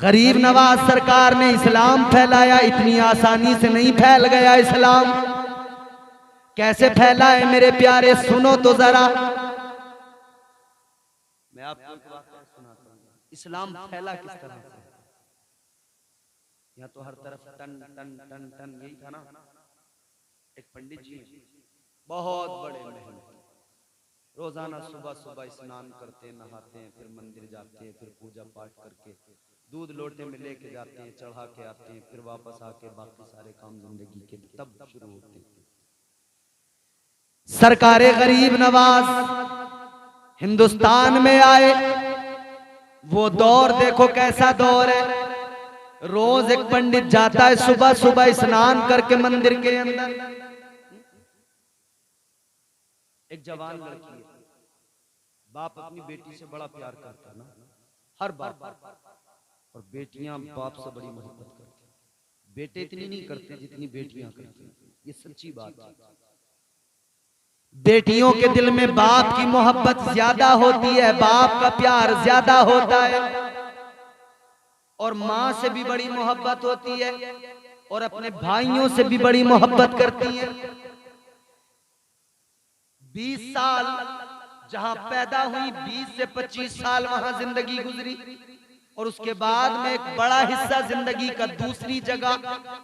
गरीब नवाज सरकार ने इस्लाम फैलाया, इतनी आसानी से नहीं फैल गया इस्लाम। कैसे फैला है मेरे प्यारे, सुनो तो जरा। मैं आपको एक वाक़या सुनाता हूं, इस्लाम फैला किस तरह से। यहाँ तो हर तरफ टन टन टन टन यही था ना। एक पंडित जी बहुत बड़े महल, रोजाना सुबह सुबह स्नान करते, नहाते हैं, फिर मंदिर जाते हैं, फिर पूजा पाठ करके दूध लोटे में लेके जाते हैं, चढ़ा के आते हैं, फिर वापस आके बाकी सारे काम जिंदगी के तब शुरू होते हैं। सरकारे गरीब नवाज हिंदुस्तान में आए, वो दौर देखो कैसा दौर है। रोज एक पंडित जाता है सुबह सुबह स्नान करके मंदिर के अंदर। एक जवान लड़की है, बाप अपनी बेटी से बड़ा प्यार करता है ना, हर बाप, और बेटियां बाप से बड़ी मोहब्बत करती हैं। बेटे इतनी नहीं करते जितनी बेटियां करती हैं, ये सच्ची बात है। बेटियों के दिल में बाप की मोहब्बत ज्यादा होती है, बाप का प्यार ज्यादा होता है, और माँ से भी बड़ी मोहब्बत होती है, और अपने भाइयों से भी बड़ी मोहब्बत करती है। 20 साल जहां पैदा हुई, 20 से 25 साल वहां जिंदगी गुजरी, और उसके बाद में एक बड़ा हिस्सा जिंदगी का दूसरी जगह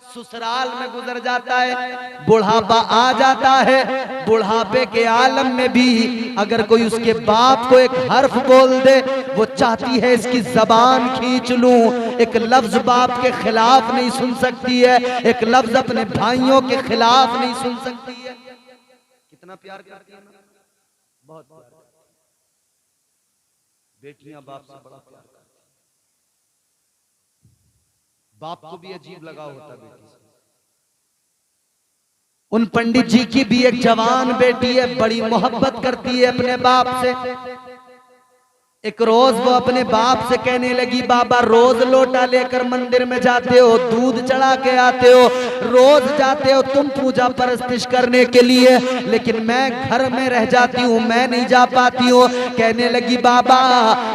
ससुराल में गुजर जाता है। बुढ़ापा आ जाता है, बुढ़ापे के आलम में भी अगर कोई उसके बाप को एक हर्फ बोल दे, वो चाहती है इसकी जबान खींच लूं। एक लफ्ज बाप के खिलाफ नहीं सुन सकती है, एक लफ्ज अपने भाइयों के खिलाफ नहीं सुन सकती है। कितना प्यार करती है ना, बहुत प्यार। बेटियां बाप से बड़ा प्यार करती, बाप को भी अजीब लगा होता बेटी से। उन पंडित जी की भी एक जवान बेटी है, बड़ी मोहब्बत करती है अपने बाप से। एक रोज वो अपने बाप से कहने लगी, बाबा रोज लोटा लेकर मंदिर में जाते हो, दूध चढ़ा के आते हो, रोज जाते हो तुम पूजा परस्तिश करने के लिए, लेकिन मैं घर में रह जाती हूँ, मैं नहीं जा पाती हूँ। कहने लगी, बाबा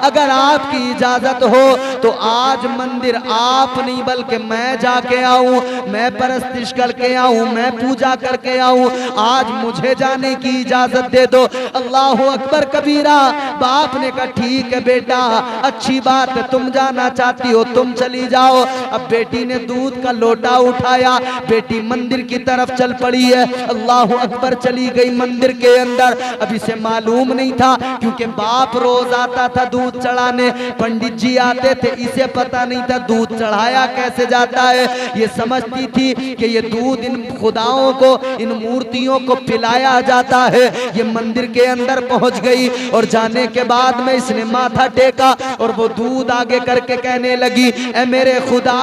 अगर आपकी इजाजत हो तो आज मंदिर आप नहीं बल्कि मैं जाके आऊं, मैं परस्तिश करके आऊं, मैं पूजा करके आऊं, आज मुझे जाने की इजाजत दे दो। अल्लाह अकबर कबीरा। बाप ने कहा ठीक है बेटा, अच्छी बात है, तुम जाना चाहती हो तुम चली जाओ। अब बेटी ने दूध का लोटा उठाया, बेटी मंदिर की तरफ चल पड़ी है। अल्लाह अकबर, चली गई मंदिर के अंदर। अब इसे मालूम नहीं था, क्योंकि बाप रोज आता था दूध चढ़ाने, पंडित जी आते थे, इसे पता नहीं था दूध चढ़ाया कैसे जाता है। ये समझती थी कि ये दूध इन खुदाओं को, इन मूर्तियों को पिलाया जाता है। ये मंदिर के अंदर पहुंच गई, और जाने के बाद में इसने माथा टेका, और वो दूध आगे करके कहने लगी, ए मेरे खुदा,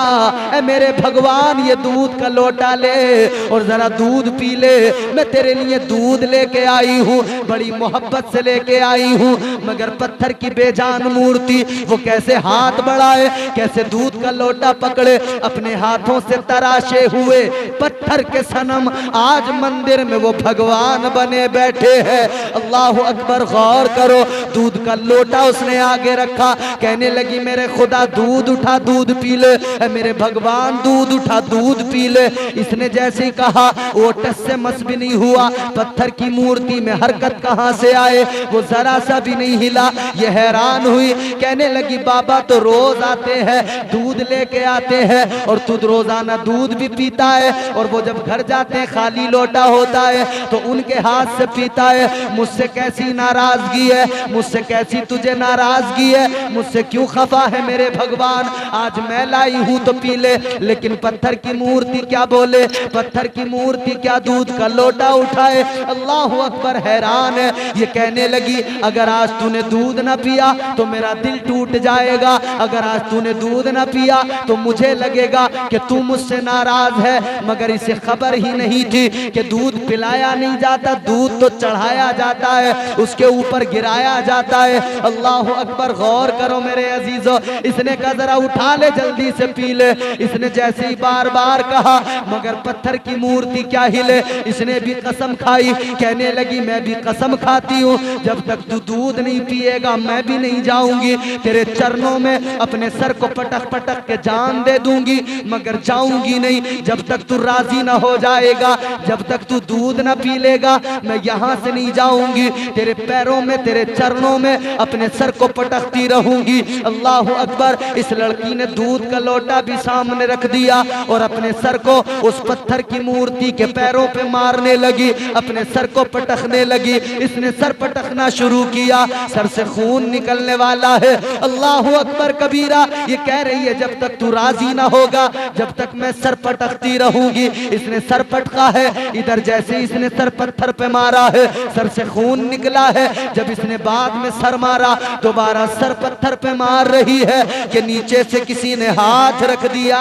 ए मेरे भगवान, ये दूध का लोटा ले और जरा दूध पी ले। मैं तेरे लिए दूध लेके आई हूँ, बड़ी मोहब्बत से लेके आई हूँ, मगर पत्थर की बेजान मूर्ति वो कैसे हाथ बढ़ाए, कैसे दूध का लोटा पकड़े, अपने हाथों से तराशे हुए पत्थर के सनम आज मंदिर में वो भगवान बने बैठे हैं। अल्लाह अकबर, गौर करो, दूध का लोटा उसने आगे रखा, कहने लगी, मेरे खुदा दूध उठा, दूध पी ले, मेरे भगवान दूध उठा, दूध पी ले। इसने जैसे ही कहा, वो टस से मस भी नहीं हुआ, पत्थर की मूर्ति में हरकत कहां से आए, वो जरा सा भी नहीं हिला। ये हैरान हुई, कहने लगी, बाबा तो रोज आते हैं, दूध लेके आते हैं, और तू रोजाना दूध भी पीता है, और वो जब घर जाते हैं खाली लोटा होता है तो उनके हाथ से पीता है। मुझसे कैसी नाराजगी है, मुझसे कैसी तुझे नाराजगी है, मुझसे क्यों खफा है मेरे भगवान, आज मैं लाई हूं तो पी ले। लेकिन पत्थर की मूर्ति क्या बोले, पत्थर की मूर्ति क्या दूध का लोटा उठाए। अल्लाह अकबर, हैरान है। ये कहने लगी, अगर आज तूने दूध ना पिया तो मेरा दिल टूट जाएगा, अगर आज तूने दूध ना पिया तो मुझे लगेगा कि तू मुझसे नाराज है। मगर इसे खबर ही नहीं थी कि दूध पिलाया नहीं जाता, दूध तो चढ़ाया जाता है, उसके ऊपर गिराया जाता है। अल्लाह अल्लाह अकबर। गौर करो मेरे अजीजों, इसने कहा जरा उठा ले, जल्दी से पी ले। इसने जैसे ही बार बार कहा, मगर पत्थर की मूर्ति क्या हिले। इसने भी कसम खाई, कहने लगी मैं भी कसम खाती हूँ, जब तक तू दूध नहीं पिएगा मैं भी नहीं जाऊंगी। तेरे चरणों में अपने सर को पटक पटक के जान दे दूंगी, मगर जाऊंगी नहीं जब तक तू राजी ना हो जाएगा। जब तक तू दूध ना पी लेगा मैं यहाँ से नहीं जाऊंगी। तेरे पैरों में, तेरे चरणों में अपने सर को पटकती रहूंगी। अल्लाह अकबर। इस लड़की ने दूध का लोटा भी सामने रख दिया और अपने सर को उस पत्थर की मूर्ति के पैरों पे मारने लगी, अपने सर को पटकने लगी। इसने सर पटकना शुरू किया, सर से खून निकलने वाला है। अल्लाह अकबर कबीरा। ये कह रही है जब तक तू राजी ना होगा जब तक मैं सर पटकती रहूंगी। इसने सर पटका है, इधर जैसे इसने सर पत्थर पे मारा है सर से खून निकला है। जब इसने बाद में सर मारा दोबारा सर पत्थर पे मार रही है कि नीचे से किसी ने हाथ रख दिया।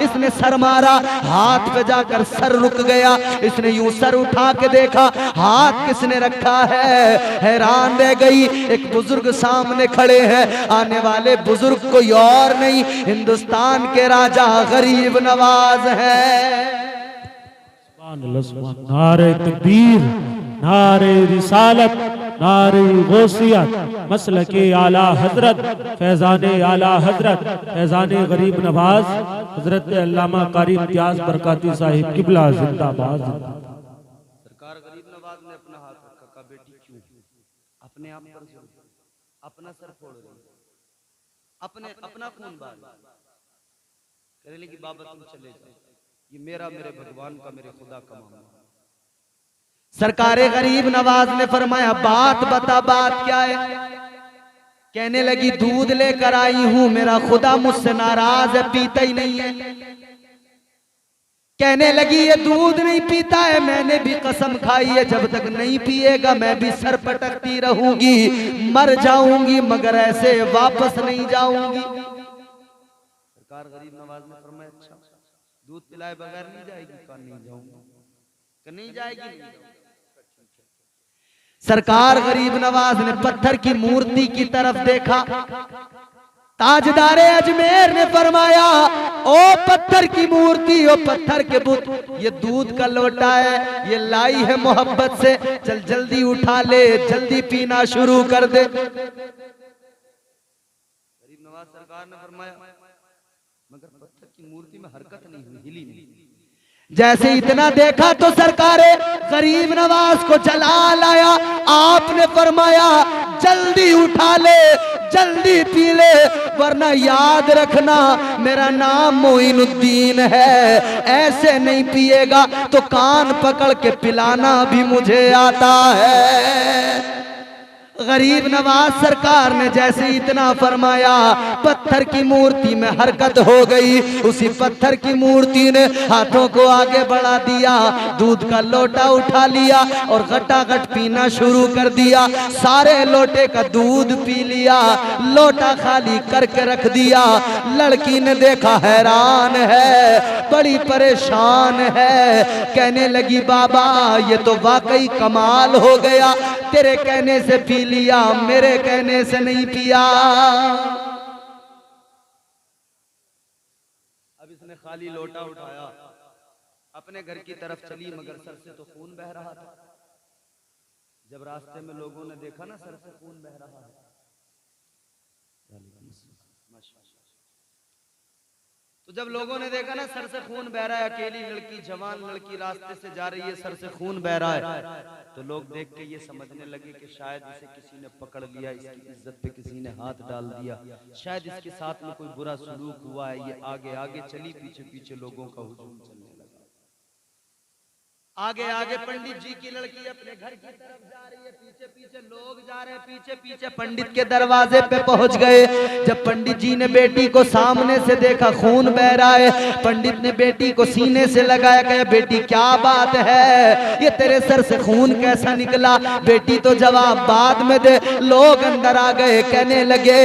इसने सर मारा, हाथ पे जाकर सर रुक गया। इसने यूं सर उठा के देखा, हाथ किसने रखा है। हैरान रह गई। एक बुजुर्ग सामने खड़े हैं, आने वाले बुजुर्ग कोई और नहीं, हिंदुस्तान के राजा गरीब नवाज है। नारे तकबीर, नारे रिसालत, नारे गौसियत, मसलके आला हजरत, फैजाने आला हजरत, फैजाने गरीब नवाज हजरत अल्लामा कारी इम्तियाज बरकाती साहिब किबला जिंदाबाद। सरकार गरीब नवाज ने अपना हाथ रखा, कहा बेटी क्यों अपने आप पर अपना सर फोड़ रही, अपना खून बहा कहने लगी बाबा तुम चले जाओ, ये मेरे भगवान का, मेरे खुदा का मामला। सरकारे गरीब नवाज ने फरमाया बात बता, बात क्या है। कहने लगी दूध लेकर आई हूं, मेरा खुदा मुझसे नाराज है, पीता ही नहीं है। कहने लगी ये दूध नहीं पीता है, मैंने भी कसम खाई है जब तक नहीं पिएगा मैं भी सर पटकती रहूंगी, मर जाऊंगी मगर ऐसे वापस नहीं जाऊंगी। सरकार गरीब नवाज ने फरमाया अच्छा दूध पिलाए बगैर नहीं जाएगी? कहा नहीं जाऊंगी। नहीं जाएगी? सरकार गरीब नवाज ने पत्थर की मूर्ति की तरफ देखा। ताजदारे अजमेर ने फरमाया ओ पत्थर की मूर्ति, ओ पत्थर के बुत, ये दूध का लोटा है, ये लाई है मोहब्बत से, चल जल्दी उठा ले, जल्दी पीना शुरू कर दे। गरीब नवाज सरकार ने फरमाया मगर पत्थर की मूर्ति में हरकत नहीं हुई, हिली नहीं। जैसे इतना देखा तो सरकारे गरीब नवाज को जला लाया। आपने फरमाया जल्दी उठा ले, जल्दी पी ले, वरना याद रखना मेरा नाम मोइनुद्दीन है। ऐसे नहीं पिएगा तो कान पकड़ के पिलाना भी मुझे आता है। गरीब नवाज सरकार ने जैसे इतना फरमाया पत्थर की मूर्ति में हरकत हो गई। उसी पत्थर की मूर्ति ने हाथों को आगे बढ़ा दिया, दूध का लोटा उठा लिया और गटागट पीना शुरू कर दिया। सारे लोटे का दूध पी लिया, लोटा खाली करके रख दिया। लड़की ने देखा, हैरान है, बड़ी परेशान है। कहने लगी बाबा ये तो वाकई कमाल हो गया, तेरे कहने से पी लिया, मेरे कहने से नहीं पिया। अब इसने खाली लोटा उठाया, अपने घर की तरफ चली, मगर सर से तो खून बह रहा था। जब रास्ते में लोगों ने देखा ना सर से खून बह रहा है, तो जब लोगों ने देखा ना सर से खून बह रहा है, अकेली लड़की, जवान लड़की रास्ते से जा रही है, सर से खून बह रहा है, तो लोग देख के ये समझने लगे कि शायद इसे किसी ने पकड़ लिया, इसकी इज्जत पे किसी ने हाथ डाल दिया, शायद इसके साथ में कोई बुरा सलूक हुआ है। ये आगे आगे चली, पीछे पीछे लोगों का हुजूम चलने लगा। आगे आगे पंडित जी की लड़की अपने घर की तरफ जा रही है, पीछे पीछे लोग जा रहे हैं, पीछे पीछे पंडित के दरवाजे पे पहुंच गए। जब पंडित जी ने बेटी को सामने से देखा, खून बह रहा है, पंडित ने बेटी को सीने से लगाया, कहा बेटी क्या बात है, ये तेरे सर से खून कैसा निकला? बेटी तो जवाब बाद में दे। लोग अंदर आ गए, कहने लगे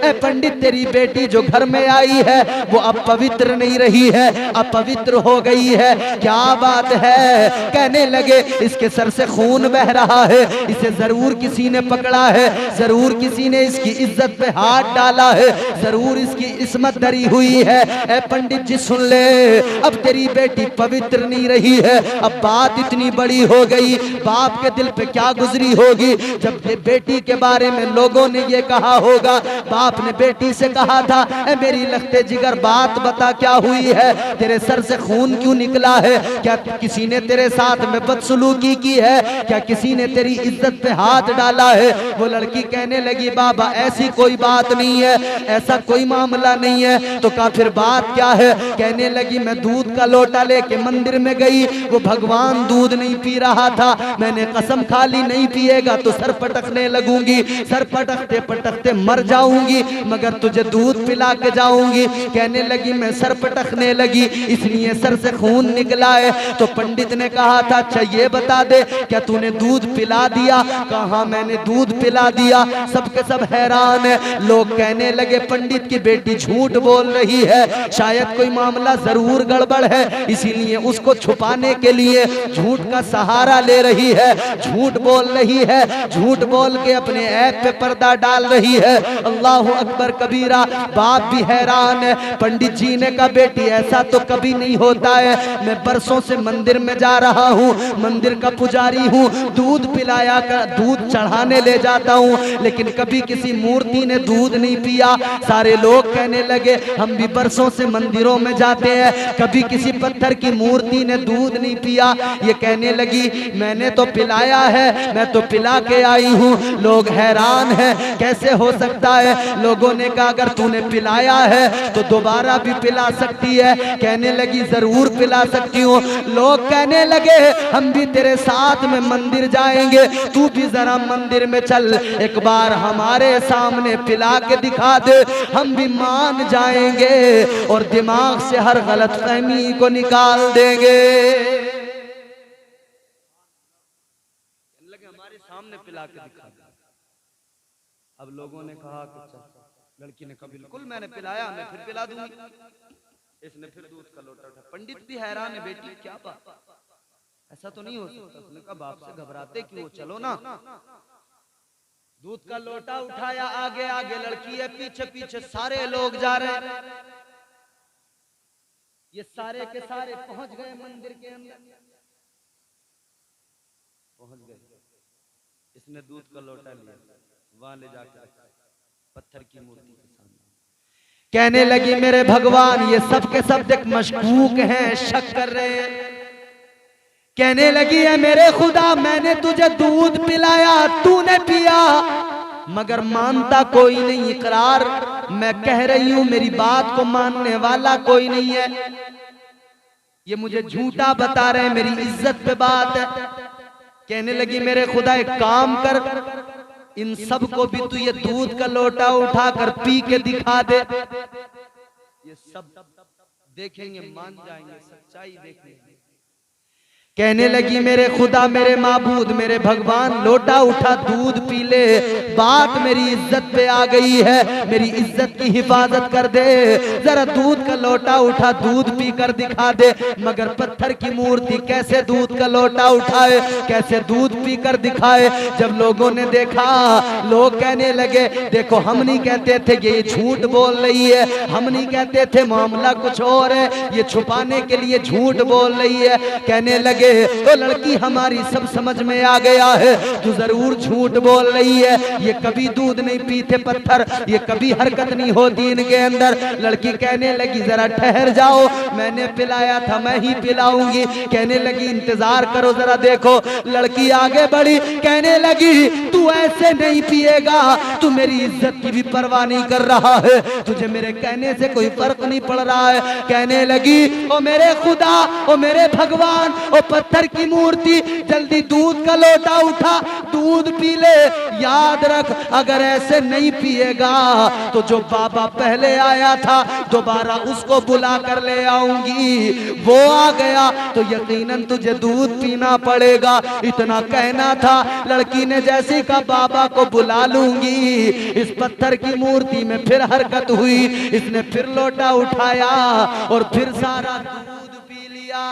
ए पंडित तेरी बेटी जो घर में आई है वो अब पवित्र नहीं रही है, अब पवित्र हो गई है, क्या बात है? कहने लगे इसके सर से खून बह रहा है, इसे जरूर किसी ने पकड़ा है, जरूर किसी ने इसकी इज्जत पे हाथ डाला है, जरूर इसकी इस्मत धरी हुई है। ए पंडित जी सुन ले, अब तेरी बेटी पवित्र नहीं रही है, अब बात इतनी बड़ी हो गई, बाप के दिल पे क्या गुजरी होगी जब बेटी के बारे में लोगों ने ये कहा होगा। बाप ने बेटी से कहा था, ए मेरी लखते जिगर बात बता क्या हुई है, तेरे सर से खून क्यों निकला है, क्या किसी ने तेरे साथ में बदसलूकी की है, क्या किसी ने तेरी इज्जत पे हाथ डाला है। वो लड़की कहने लगी बाबा ऐसी कोई बात नहीं है, ऐसा कोई मामला नहीं है। तो कहा फिर बात क्या है। कहने लगी मैं दूध का लोटा लेके मंदिर में गई, वो भगवान दूध नहीं पी रहा था, मैंने कसम खा ली नहीं पिएगा तो सर पटकने लगूंगी, सर पटकते पटकते मर जाऊंगी, मगर तुझे दूध पिला के जाऊंगी। कहने लगी मैं सर पटकने लगी इसलिए सर से खून निकला है। तो पंडित ने कहा था अच्छा ये बता दे क्या तूने दूध पिला दिया। कहा मैंने दूध पिला दिया। सबके सब हैरान है। लोग कहने लगे पंडित की बेटी झूठ बोल रही है, शायद कोई मामला जरूर गड़बड़ है, इसीलिए उसको छुपाने के लिए झूठ का सहारा ले रही है, झूठ बोल रही है, झूठ बोल के अपने ऐप पे पर्दा डाल रही है। अल्लाह अकबर कबीरा। बाप भी हैरान है। पंडित जी ने कहा बेटी ऐसा तो कभी नहीं होता है, मैं बरसों से मंदिर में जा रहा हूँ, मंदिर का पुजारी हूँ, दूध पिलाया कर दूध चढ़ाने ले जाता हूँ, लेकिन कभी किसी मूर्ति ने दूध नहीं पिया। सारे लोग कहने लगे हम भी बरसों से मंदिरों में जाते हैं, कभी किसी पत्थर की मूर्ति ने दूध नहीं पिया। ये कहने लगी मैंने तो पिलाया है, मैं तो पिला के आई हूँ। लोग हैरान हैं कैसे हो सकता है। लोगों ने कहा अगर तूने पिलाया है तो दोबारा भी पिला सकती है। कहने लगी जरूर पिला सकती हूँ। लोग कहने लगे हम भी तेरे साथ में मंदिर जाएंगे, तू भी जरा मंदिर में चल, एक बार हमारे सामने पिला के दिखा दे, हम भी मान जाएंगे और दिमाग से हर गलतफहमी को निकाल देंगे। हमारे सामने पिला के दिखा दे। अब लोगों ने कहा कि लड़की ने कहा बिल्कुल मैंने पिलाया, मैं फिर पिला दूंगी। इसने फिर दूध का लोटा उठा। पंडित भी हैरान है बेटी क्या बात, ऐसा तो नहीं हो सकता। उसने कहा बाप से घबराते क्यों, चलो ना। दूध का लोटा उठाया, आगे आगे लड़की है, पीछे पीछे सारे लोग जा रहे हैं। ये सारे के सारे पहुंच गए मंदिर के अंदर, पहुंच गए। इसने दूध का लोटा लिया, वहां ले जाकर पत्थर की मूर्ति के सामने। कहने लगी मेरे भगवान ये सब के सब देख मशकूक हैं, शक कर रहे हैं। कहने लगी है मेरे खुदा मैंने तुझे दूध पिलाया, तूने पिया, मगर मानता कोई नहीं, इकरार मैं कह रही हूं, मेरी बात को मानने वाला कोई नहीं है। ये मुझे झूठा बता रहे हैं, मेरी इज्जत पे बात है। कहने लगी मेरे खुदा एक काम कर, इन सब को भी तू ये दूध का लोटा उठाकर पी के दिखा दे, ये सब देखेंगे, मान जाएंगे, सच्चाई देखेंगे। कहने लगी मेरे खुदा मेरे माबूद मेरे भगवान लोटा उठा दूध पी ले, बात मेरी इज्जत पे आ गई है, मेरी इज्जत की हिफाजत कर दे, जरा दूध का लोटा उठा दूध पी कर दिखा दे। मगर पत्थर की मूर्ति कैसे दूध का लोटा उठाए, कैसे दूध पी कर दिखाए। जब लोगों ने देखा, लोग कहने लगे देखो हम नहीं कहते थे ये झूठ बोल रही है, हम नहीं कहते थे मामला कुछ और है, ये छुपाने के लिए झूठ बोल रही है। कहने लगे तो लड़की हमारी सब समझ में आ गया है, तू जरूर झूठ बोल रही है, ये कभी दूध नहीं पीते पत्थर, ये कभी हरकत नहीं होती इनके अंदर। लड़की कहने लगी जरा ठहर जाओ, मैंने पिलाया था मैं ही पिलाऊंगी। कहने लगी इंतजार करो जरा देखो। लड़की आगे बढ़ी, कहने लगी तू ऐसे नहीं पिएगा, तू मेरी इज्जत की भी परवाह नहीं कर रहा है, तुझे मेरे कहने से कोई फर्क नहीं पड़ रहा है। कहने लगी ओ मेरे खुदा, ओ मेरे भगवान, ओ पत्थर की मूर्ति, जल्दी दूध का लोटा उठा दूध पी ले। याद रख अगर ऐसे नहीं पिएगा तो जो बाबा पहले आया था दोबारा उसको बुला कर ले आऊंगी, वो आ गया तो यकीनन तुझे दूध पीना पड़ेगा। इतना कहना था। लड़की ने जैसे कहा बाबा को बुला लूंगी, इस पत्थर की मूर्ति में फिर हरकत हुई, इसने फिर लोटा उठाया और फिर सारा दूध पी लिया।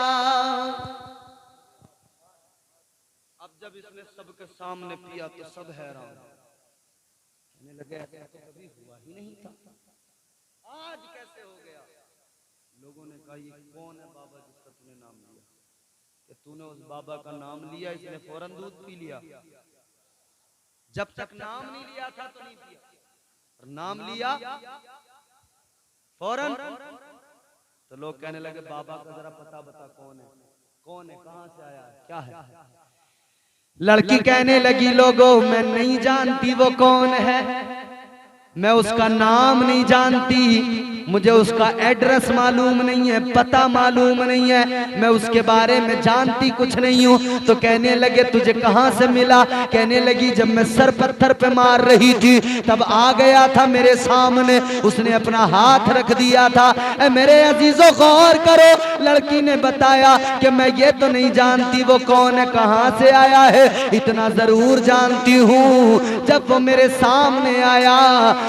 जब इसने सबके सामने पिया तो सब हैरान, कहने लगे ऐसा तो कभी हुआ ही नहीं था, आज कैसे हो गया। लोगों ने कहा ये कौन है बाबा जिसका तूने नाम लिया? कि तूने उस बाबा का नाम लिया, इसने फौरन दूध पी लिया। जब तक नाम नहीं लिया था तो नहीं पिया, और नाम लिया फौरन। तो लोग कहने लगे बाबा का जरा पता बता, कौन है, कौन है, कहां से आया है, क्या है? लड़की कहने लगी लोगों मैं नहीं जानती वो कौन है, मैं उसका नाम नहीं जानती, मुझे उसका एड्रेस मालूम नहीं है, पता मालूम नहीं है, मैं उसके बारे में जानती कुछ नहीं हूँ। तो कहने लगे तुझे कहाँ से मिला? कहने लगी जब मैं सर पत्थर पे मार रही थी तब आ गया था मेरे सामने, उसने अपना हाथ रख दिया था। ए मेरे अजीजों गौर करो, लड़की ने बताया कि मैं ये तो नहीं जानती वो कौन है, कहाँ से आया है, इतना जरूर जानती हूँ जब वो मेरे सामने आया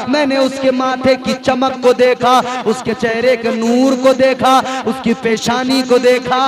मैंने उसके माथे की चमक को देखा, उसके चेहरे के नूर को देखा, उसकी पेशानी को देखा,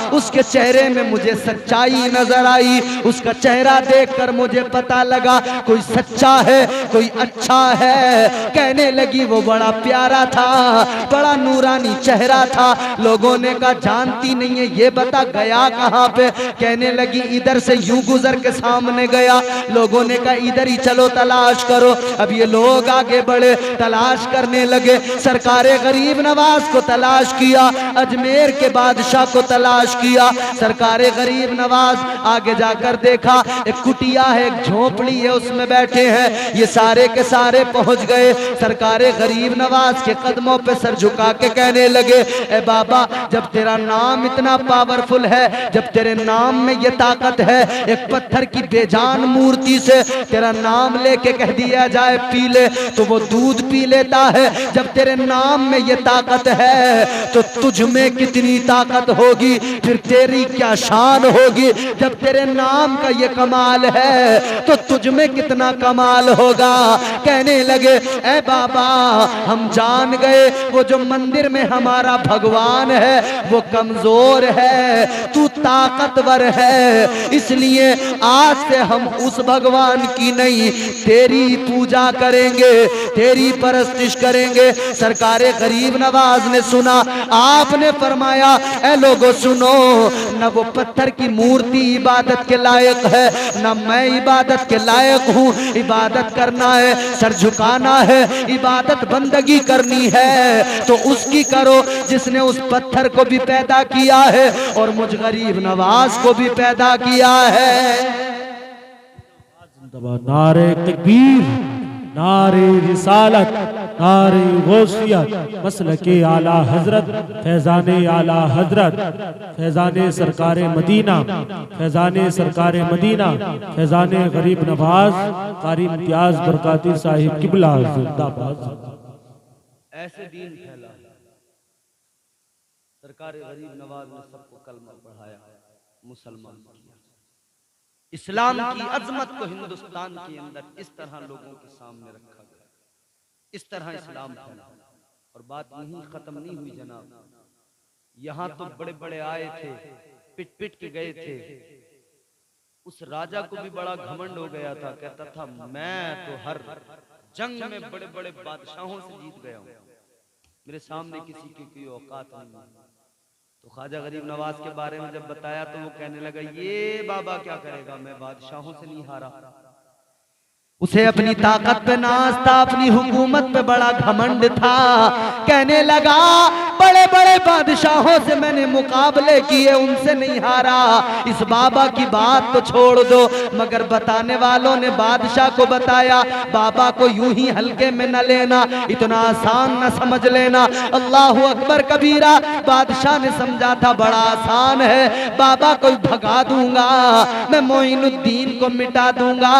उसके चेहरे में मुझे सच्चाई नजर आई। उसका चेहरा देखकर मुझे पता लगा कोई सच्चा है, कोई अच्छा है। कहने लगी वो बड़ा प्यारा था, बड़ा नूरानी चेहरा था। लोगों ने कहा जानती नहीं है, ये बता गया कहाँ पे? कहने लगी इधर से यूं गुजर के सामने गया। लोगों ने कहा इधर ही चलो तलाश करो। अब ये लोग आगे बढ़े, तलाश करने लगे। सरकारे गरीब नवाज को तलाश किया, अजमेर के बादशाह को तलाश किया। सरकारे गरीब नवाज आगे जाकर देखा एक कुटिया है, एक झोपड़ी है, उसमें बैठे हैं। ये सारे के सारे पहुंच गए। सरकारे गरीब नवाज के कदमों पे सर झुका के कहने लगे ए बाबा जब तेरा नाम इतना पावरफुल है, जब तेरे नाम में ये ताकत है, एक पत्थर की बेजान मूर्ति से तेरा नाम लेके कह दिया जाए पी ले तो वो दूध पी लेता है। जब तेरे नाम में ये ताकत है तो तुझ में कितनी ताकत होगी, फिर तेरी क्या शान होगी। जब तेरे नाम का ये कमाल है तो तुझ में कितना कमाल होगा। कहने लगे ए बाबा हम जान गए वो जो मंदिर में हमारा भगवान है वो कमजोर है, तू ताकतवर है, इसलिए आज से हम उस भगवान की नहीं तेरी पूजा करेंगे, तेरी परस्तिश करेंगे। सरकारे गरीब नवाज ने सुना, आपने फरमाया ए लोगों सुनो, न वो पत्थर की मूर्ति इबादत के लायक है, न मैं इबादत के लायक हूँ। इबादत करना है, सर झुकाना है, इबादत बंदगी करनी है तो उसकी करो जिसने उस पत्थर को भी पैदा किया है और मुझ गरीब नवाज को भी पैदा किया है। नारे तकबीर, नारे रिसालत, नारे गौसियत, मसलके आला हजरत, फैजाने आला हजरत, फैजाने सरकारे मदीना, फैजाने सरकारे मदीना, फैजाने गरीब नवाज कारी इम्तियाज बरकाती साहिब किबला जिंदाबाद। ऐसे दीन फैला, सरकारे गरीब नवाज ने सबको कलमा पढ़ाया, मुसलमान किया। इस्लाम की अजमत को हिंदुस्तान के अंदर इस तरह लोगों के सामने रखा गया, इस तरह इस्लाम फैला। और बात यहीं खत्म नहीं हुई जनाब, यहाँ तो बड़े बड़े आए थे, पिट पिट के गए थे। उस राजा को भी बड़ा घमंड हो गया था, कहता था मैं तो हर जंग में बड़े बड़े बादशाहों से जीत गया हूँ, मेरे सामने किसी की कोई औकात नहीं। तो ख्वाजा गरीब नवाज के बारे में जब बताया तो वो कहने लगा ये बाबा क्या करेगा, मैं बादशाहों से नहीं हारा। उसे अपनी ताकत पे नाज था, अपनी हुकूमत पे बड़ा घमंड था। कहने लगा बड़े बड़े बादशाहों से मैंने मुकाबले किए, उनसे नहीं हारा। इस बाबा की बात तो छोड़ दो, मगर बताने वालों ने बादशाह को बताया बाबा को यूं ही हल्के में न लेना, इतना आसान न समझ लेना। अल्लाहु अकबर कबीरा। बादशाह ने समझा था बड़ा आसान है, बाबा को भगा दूंगा, मैं मोइनुद्दीन को मिटा दूंगा।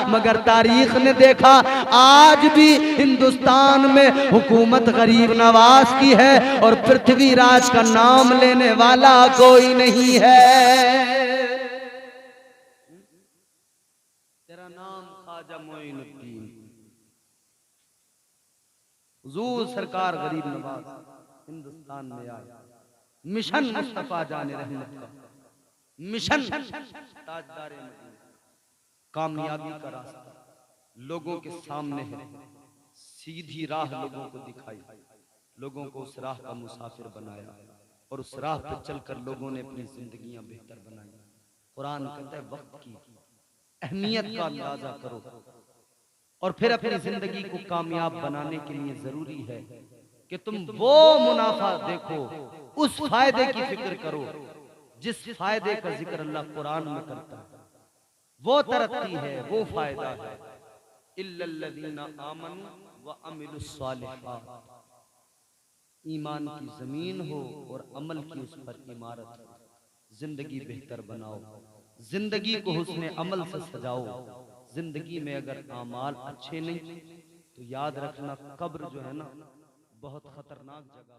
मगर तारीख ने देखा आज भी हिंदुस्तान में हुकूमत गरीब नवाज की है और पृथ्वीराज का नाम लेने वाला कोई नहीं है। तेरा नाम ख्वाजा मोइनुद्दीन। हुजूर सरकार गरीब नवाज हिंदुस्तान में आए, मिशन मुस्तफा जाने रहमत का, मिशन ताजदारे मदीना। कामयाबी का रास्ता लोगों के सामने है, सीधी राह लोगों को दिखाई, लोगों को उस राह का मुसाफिर बनाया और उस राह पर चलकर लोगों ने अपनी जिंदगियां बेहतर बनाई। कुरान कहता है वक्त की अहमियत का अंदाजा करो और फिर अपनी जिंदगी को कामयाब बनाने के लिए जरूरी है कि तुम वो मुनाफा देखो, उस फायदे की फिक्र करो जिस फायदे का जिक्र अल्लाह कुरान में करता है। वो तरक्की है, वो फायदा है। इल्लल्लज़ीना आमनू व अमिलुस सालिहात, ईमान की जमीन हो और अमल की उस पर इमारत हो। जिंदगी बेहतर बनाओ, जिंदगी को हुस्ने अमल से सजाओ। जिंदगी में अगर आमाल अच्छे नहीं तो याद रखना कब्र जो है ना बहुत खतरनाक जगह।